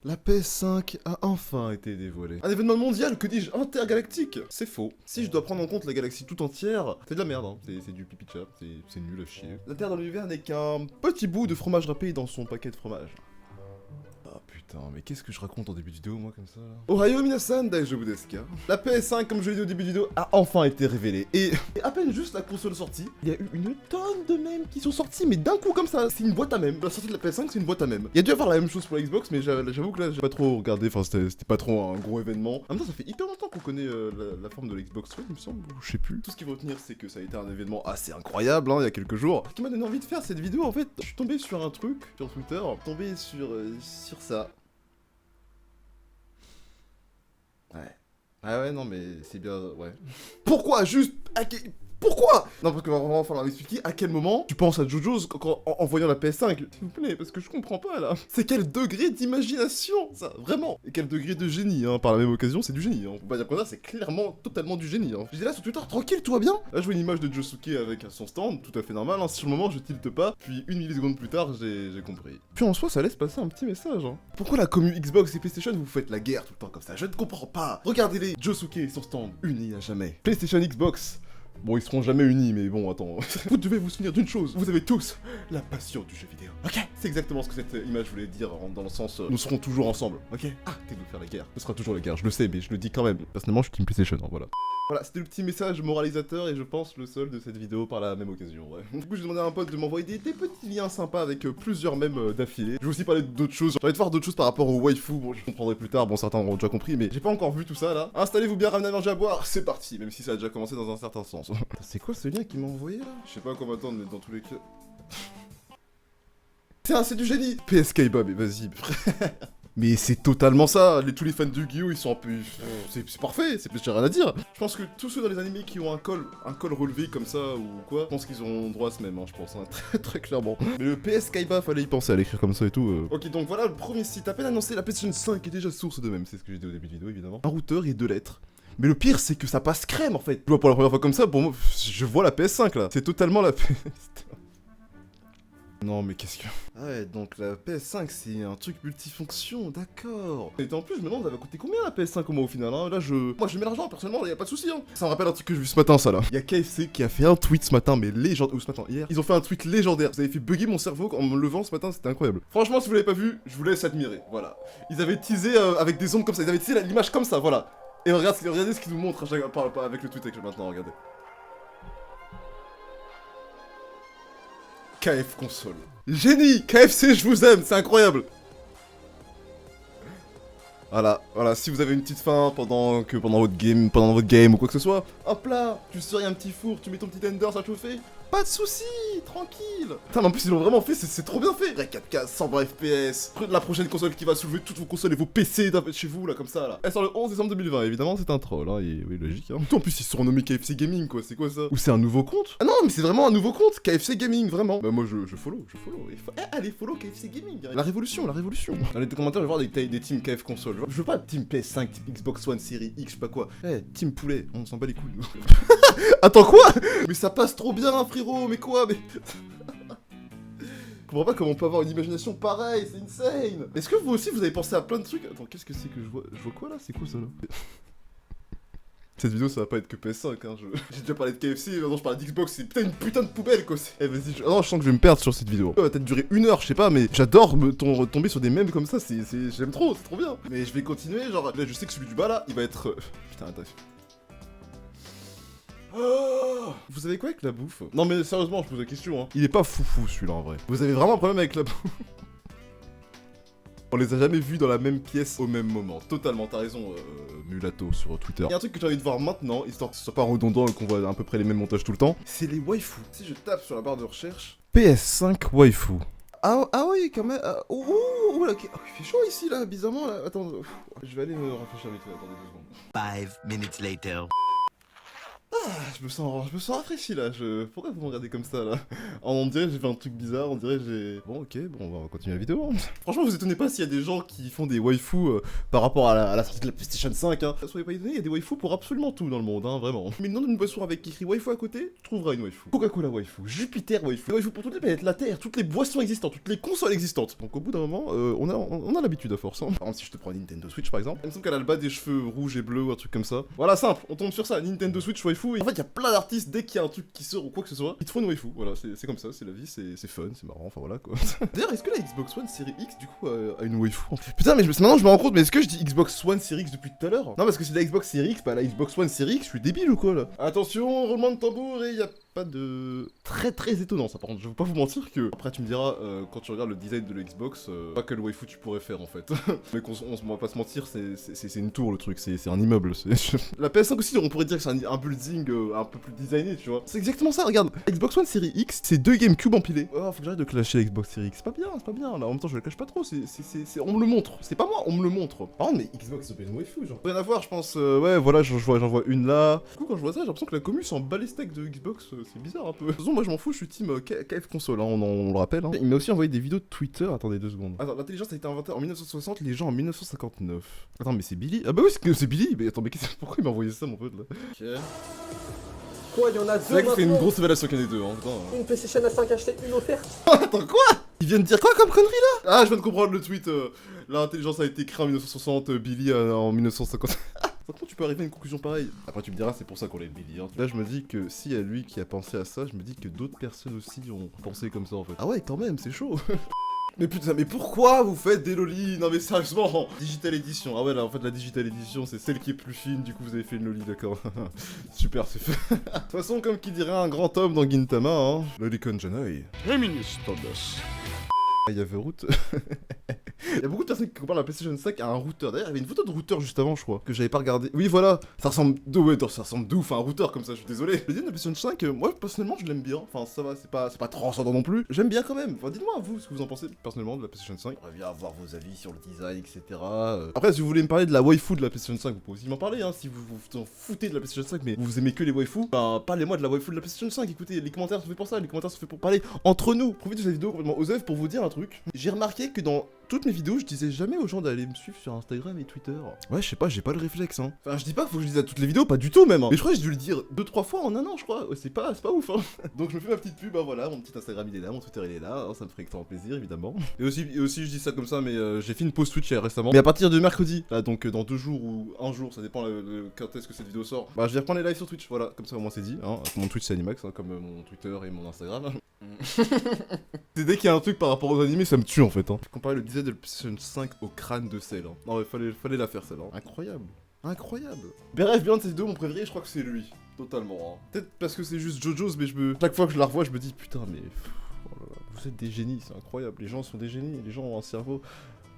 La PS5 a enfin été dévoilée. Un événement mondial, que dis-je, intergalactique. C'est faux. Si je dois prendre en compte la galaxie tout entière, c'est de la merde, hein. C'est du pipi chat, c'est nul à chier. La Terre dans l'univers n'est qu'un petit bout de fromage râpé dans son paquet de fromage. Ah putain, mais qu'est-ce que je raconte en début de vidéo, moi, comme ça, là? Ohio minasan, daijoubu desu ka? La PS5, comme je l'ai dit au début de vidéo, a enfin été révélée. Et à peine juste la console sortie, il y a eu une tonne de mèmes qui sont sortis, mais d'un coup comme ça, c'est une boîte à mèmes. La sortie de la PS5, c'est une boîte à mèmes. Il y a dû avoir la même chose pour la Xbox, mais j'avoue que là, j'ai pas trop regardé, enfin, c'était pas trop un gros événement. En même temps, ça fait hyper longtemps qu'on connaît la forme de la Xbox One, il me semble, ou je sais plus. Tout ce qu'il faut retenir, c'est que ça a été un événement assez incroyable, hein, il y a quelques jours. Ce qui m'a donné envie de faire cette vidéo, en fait, je suis tombé sur un truc, sur Twitter, tombé sur ça. Ouais. Ah ouais, non, mais c'est bien, ouais. Pourquoi juste Pourquoi? Non, parce qu'il va vraiment falloir m'expliquer à quel moment tu penses à JoJo's en voyant la PS5. S'il vous plaît, parce que je comprends pas, là. C'est quel degré d'imagination, ça, vraiment. Et quel degré de génie, hein. Par la même occasion, c'est du génie, hein. On peut pas dire qu'on a, c'est clairement totalement du génie, hein. J'étais là sur Twitter, tranquille, tout va bien. Là, je vois une image de Josuke avec son stand, tout à fait normal, hein. Sur le moment, je tilte pas. Puis une milliseconde plus tard, j'ai compris. Puis en soi, ça laisse passer un petit message, hein. Pourquoi la commu Xbox et PlayStation, vous faites la guerre tout le temps comme ça? Je ne comprends pas. Regardez-les, Josuke et son stand, unis à jamais. PlayStation, Xbox. Bon, ils seront jamais unis, mais bon, attends. Vous devez vous souvenir d'une chose, vous avez tous la passion du jeu vidéo. Ok? C'est exactement ce que cette image voulait dire, dans le sens, nous serons toujours ensemble. Ok? Arrêtez de nous faire la guerre. Ce sera toujours la guerre, je le sais, mais je le dis quand même. Personnellement, je suis Team PlayStation, hein, voilà. Voilà, c'était le petit message moralisateur et je pense le seul de cette vidéo par la même occasion, ouais. Du coup, j'ai demandé à un pote de m'envoyer des petits liens sympas avec plusieurs mèmes d'affilée. Je vais aussi parler d'autres choses, j'ai envie de voir d'autres choses par rapport au waifu, bon, je comprendrai plus tard, bon, certains auront déjà compris, mais j'ai pas encore vu tout ça, là. Installez-vous bien, ramenez à manger à boire, c'est parti, même si ça a déjà commencé dans un certain sens. C'est quoi ce lien qu'il m'a envoyé, là? Je sais pas comment attendre, mais dans tous les cas... Tiens, c'est du génie! PSK Bob, mais vas-y, mais c'est totalement ça, tous les fans de Yu-Gi-Oh! Ils sont un peu... C'est parfait, j'ai rien à dire. Je pense que tous ceux dans les animés qui ont un col relevé comme ça ou quoi, je pense qu'ils ont droit à ce même, hein, je pense, hein, très clairement. Mais le PS Kaiba, fallait y penser à l'écrire comme ça et tout. Ok, donc voilà le premier site, à peine annoncé, la PlayStation 5 est déjà source de même, c'est ce que j'ai dit au début de vidéo évidemment. Un routeur et 2 lettres. Mais le pire, c'est que ça passe crème en fait. Je vois pour la première fois comme ça, pour moi, je vois la PS5 là. C'est totalement la PS... Non mais qu'est-ce que... Ah ouais, donc la PS5 c'est un truc multifonction, d'accord. Et en plus je me demande, ça va coûter combien la PS5 au moins au final, hein. Là moi je mets l'argent personnellement, y a pas de souci, hein. Ça me rappelle un truc que j'ai vu ce matin ça là. Y a KFC qui a fait un tweet ce matin, mais légendaire, ou ce matin, hier. Ils ont fait un tweet légendaire, vous avez fait bugger mon cerveau en me levant ce matin, c'était incroyable. Franchement si vous l'avez pas vu, je vous laisse admirer, voilà. Ils avaient teasé avec des ondes comme ça, ils avaient teasé l'image comme ça, voilà. Et regardez ce qu'ils nous montrent avec le tweet avec maintenant, regardez. KF console. Génie! KFC, je vous aime, c'est incroyable! Voilà, si vous avez une petite faim pendant votre game ou quoi que ce soit, hop là, tu sors un petit four, tu mets ton petit tender, ça chauffer, pas de soucis, tranquille. Putain, mais en plus ils l'ont vraiment fait, c'est trop bien fait. 4K, 120 FPS, la prochaine console qui va soulever toutes vos consoles et vos PC chez vous là, comme ça là. Elle sort le 11 décembre 2020, évidemment c'est un troll, hein, et oui logique. Hein. En plus ils sont renommés KFC Gaming quoi, c'est quoi ça? Ou c'est un nouveau compte? Ah non, mais c'est vraiment un nouveau compte, KFC Gaming, vraiment. Bah moi je follow. Allez follow KFC Gaming. La révolution. Dans les commentaires je vais voir des teams KF console. Je veux pas team PS5, team Xbox One, série X, je sais pas quoi. Team poulet, on s'en bat les couilles. Attends quoi? Mais ça passe trop bien frérot, mais quoi? Mais... Je comprends pas comment on peut avoir une imagination pareille, c'est insane. Est-ce que vous aussi vous avez pensé à plein de trucs? Attends, qu'est-ce que c'est que je vois? Je vois quoi là? C'est quoi ça là? Cette vidéo ça va pas être que PS5 hein, j'ai déjà parlé de KFC, maintenant je parle d'Xbox, c'est putain une putain de poubelle quoi. Vas-y, non je sens que je vais me perdre sur cette vidéo. Ça va peut-être durer 1 heure, je sais pas, mais j'adore tomber sur des mèmes comme ça, j'aime trop, c'est trop bien. Mais je vais continuer, genre là je sais que celui du bas là, il va être... Putain attends. Oh, vous savez quoi avec la bouffe? Non mais sérieusement je pose la question hein. Il est pas foufou celui-là en vrai. Vous avez vraiment un problème avec la bouffe? On les a jamais vus dans la même pièce au même moment. Totalement, t'as raison, Mulato sur Twitter. Il y a un truc que j'ai envie de voir maintenant, histoire que ce soit pas redondant et qu'on voit à peu près les mêmes montages tout le temps. C'est les waifus. Si je tape sur la barre de recherche... PS5 waifu. Ah oui, quand même... Oh là, okay. Oh, il fait chaud ici là, bizarrement là. Attends, je vais aller me rafraîchir vite, attendez 2 secondes. 5 minutes later. Je me sens rafraîchi là, pourquoi vous me regardez comme ça là? On dirait j'ai fait un truc bizarre, on dirait j'ai... Bon ok, bon on va continuer la vidéo. Hein. Franchement vous étonnez pas s'il y a des gens qui font des waifus par rapport à la sortie de la PlayStation 5 hein. Soyez pas étonnés, il y a des waifus pour absolument tout dans le monde, hein, vraiment. Mais le nom d'une boisson avec écrit waifu à côté, tu trouveras une waifu. Coca-Cola waifu, Jupiter waifu, waifu pour toutes les planètes, la Terre, toutes les boissons existantes, toutes les consoles existantes. Donc au bout d'un moment, on a l'habitude à force. Hein. Par exemple si je te prends Nintendo Switch par exemple, il me semble qu'elle a le bas des cheveux rouges et bleus ou un truc comme ça. Voilà simple, on tombe sur ça, Nintendo Switch waifu. Et en fait il y a plein d'artistes, dès qu'il y a un truc qui sort ou quoi que ce soit, ils te font une waifu. Voilà, c'est comme ça, c'est la vie, c'est fun, c'est marrant, enfin voilà quoi. D'ailleurs, est-ce que la Xbox One Series X du coup a une waifu? Putain, mais maintenant je me rends compte, mais est-ce que je dis Xbox One Series X depuis tout à l'heure? Non, parce que c'est la Xbox Series X, pas la Xbox One Series X, je suis débile ou quoi là? Attention, roulement de tambour et y a pas de... Très étonnant ça par contre, je veux pas vous mentir que... Après tu me diras, quand tu regardes le design de la Xbox, pas quel waifu tu pourrais faire en fait. Mais on va pas se mentir, c'est une tour le truc, c'est un immeuble. La PS5 aussi, on pourrait dire que c'est un building un peu plus designé, tu vois. C'est exactement ça, regarde. Xbox One Series X, c'est 2 GameCube empilés. Oh, faut que j'arrête de clasher la Xbox Series X, c'est pas bien, là en même temps je la cache pas trop, on me le montre. C'est pas moi, on me le montre. Par contre, mais Xbox c'est une waifu, genre. Rien à voir, je pense, ouais, voilà, j'en vois une là. Du coup, quand je vois ça, j'ai l'impression que la commu s'en bat les steaks de Xbox, c'est bizarre un peu. De toute façon, moi je m'en fous, je suis team KF console, hein, on le rappelle. Hein. Il m'a aussi envoyé des vidéos de Twitter, attendez 2 secondes. Attends, l'intelligence a été inventée en 1960, les gens en 1959. Attends, mais c'est Billy? Ah bah oui, c'est Billy, mais attends, mais pourquoi il m'a envoyé ça, mon pote là? Ok. Quoi, il y en a deux? C'est vrai que c'est une grosse révélation qu'il y en ait deux, hein, putain. Une PlayStation à 5 achetée, une offerte. Attends, quoi? Il vient de dire quoi comme connerie là? Ah, je viens de comprendre le tweet. L'intelligence a été créée en 1960, Billy en 1950. Comment tu peux arriver à une conclusion pareille? Après tu me diras c'est pour ça qu'on l'aide Billy hein. Là je me dis que s'il y a lui qui a pensé à ça, je me dis que d'autres personnes aussi ont pensé comme ça en fait. Ah ouais quand même c'est chaud. Mais putain mais pourquoi vous faites des lolis? Non mais sérieusement. Digital Edition. Ah ouais là en fait la Digital Edition c'est celle qui est plus fine, du coup vous avez fait une loli d'accord. Super c'est fait. De toute façon comme qui dirait un grand homme dans Gintama hein. Lolicon Janai. Il y avait route. Il y a beaucoup de personnes qui comparent la PlayStation 5 à un routeur. D'ailleurs, il y avait une photo de routeur juste avant, je crois, que j'avais pas regardé. Oui, voilà, ça ressemble de ouf à un routeur comme ça, je suis désolé. Le design de la PlayStation 5, moi personnellement, je l'aime bien. Enfin, ça va, c'est pas transcendant non plus. J'aime bien quand même. Enfin, dites-moi vous ce que vous en pensez personnellement de la PlayStation 5. On revient à voir vos avis sur le design, etc. Après, si vous voulez me parler de la waifu de la PlayStation 5, vous pouvez aussi m'en parler, hein. Si vous vous en foutez de la PlayStation 5, mais vous aimez que les waifus, ben parlez-moi de la waifu de la PlayStation 5. Écoutez, les commentaires sont faits pour ça, les commentaires sont faits pour parler entre nous. Profitez de cette vidéo complètement oseuse pour vous dire un truc. J'ai remarqué que dans toutes mes vidéos, je disais jamais aux gens d'aller me suivre sur Instagram et Twitter. Ouais, je sais pas, j'ai pas le réflexe, hein. Enfin, je dis pas qu'il faut que je dise à toutes les vidéos, pas du tout même. Hein. Mais je crois que j'ai dû le dire 2-3 fois en un an, je crois. Ouais, c'est pas ouf, hein. Donc je me fais ma petite pub, bah voilà, mon petit Instagram il est là, mon Twitter il est là, hein, ça me ferait extrêmement plaisir évidemment. Et aussi je dis ça comme ça, mais j'ai fait une pause Twitch récemment. Mais à partir de mercredi, là donc dans 2 jours ou 1 jour, ça dépend quand est-ce que cette vidéo sort. Bah je vais reprendre les lives sur Twitch, voilà, comme ça au moins c'est dit. Hein. Mon Twitch c'est Animax, hein, comme mon Twitter et mon Instagram. C'est dès qu'il y a un truc par rapport aux animés, ça me tue en fait. Hein. Je comparais le design de la PlayStation 5 au crâne de Cell. Hein. Non mais fallait la faire celle-là. Incroyable. Incroyable. Bref, bien de ces deux, mon préféré, je crois que c'est lui. Totalement. Hein. Peut-être parce que c'est juste JoJo's, mais chaque fois que je la revois, je me dis putain mais... Oh là là, vous êtes des génies, c'est incroyable. Les gens sont des génies, les gens ont un cerveau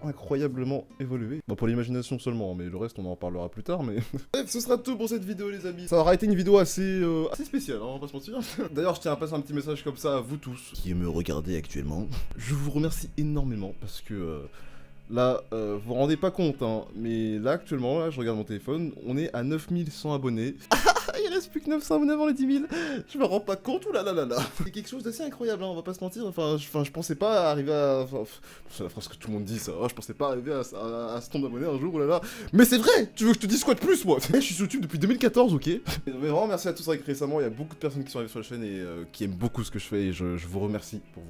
incroyablement évolué. Bon, pour l'imagination seulement, mais le reste on en parlera plus tard, mais... Bref, ce sera tout pour cette vidéo les amis. Ça aura été une vidéo assez spéciale, hein, on va pas se mentir. D'ailleurs, je tiens à passer un petit message comme ça à vous tous qui me regardez actuellement. Je vous remercie énormément parce que... Là, vous vous rendez pas compte, hein, mais là, actuellement, là, je regarde mon téléphone, on est à 9100 abonnés. Il reste plus que 900 abonnés avant les 10 000. Je me rends pas compte, oulalalala. C'est quelque chose d'assez incroyable, hein, on va pas se mentir. Enfin, je pensais pas arriver à... Enfin, c'est la phrase que tout le monde dit, ça. Oh, je pensais pas arriver à ce nombre d'abonnés un jour, oulala. Mais c'est vrai. Tu veux que je te dise quoi de plus, moi? Je suis sur YouTube depuis 2014, ok. Mais vraiment, merci à tous récemment. Il y a beaucoup de personnes qui sont arrivées sur la chaîne et qui aiment beaucoup ce que je fais. Et je vous remercie pour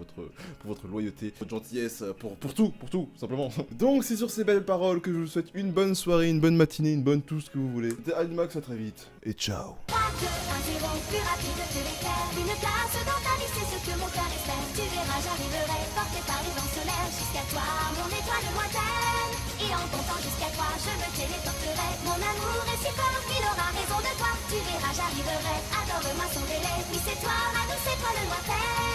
votre loyauté, votre gentillesse, pour tout, simplement. Donc, c'est sur ces belles paroles que je vous souhaite une bonne soirée, une bonne matinée, une bonne tout ce que vous voulez. C'était Animax, à très vite. Et ciao. 3, 2, 1, 0, plus rapide que l'éclair. Une place dans ta vie, c'est ce que mon cœur espère. Tu verras, j'arriverai, porté par les vents solaires. Jusqu'à toi, mon étoile lointaine. Et en comptant jusqu'à toi, je me téléporterai. Mon amour est si fort, il aura raison de toi. Tu verras, j'arriverai, adore-moi sans délai. Oui, c'est toi, ma douce étoile lointaine.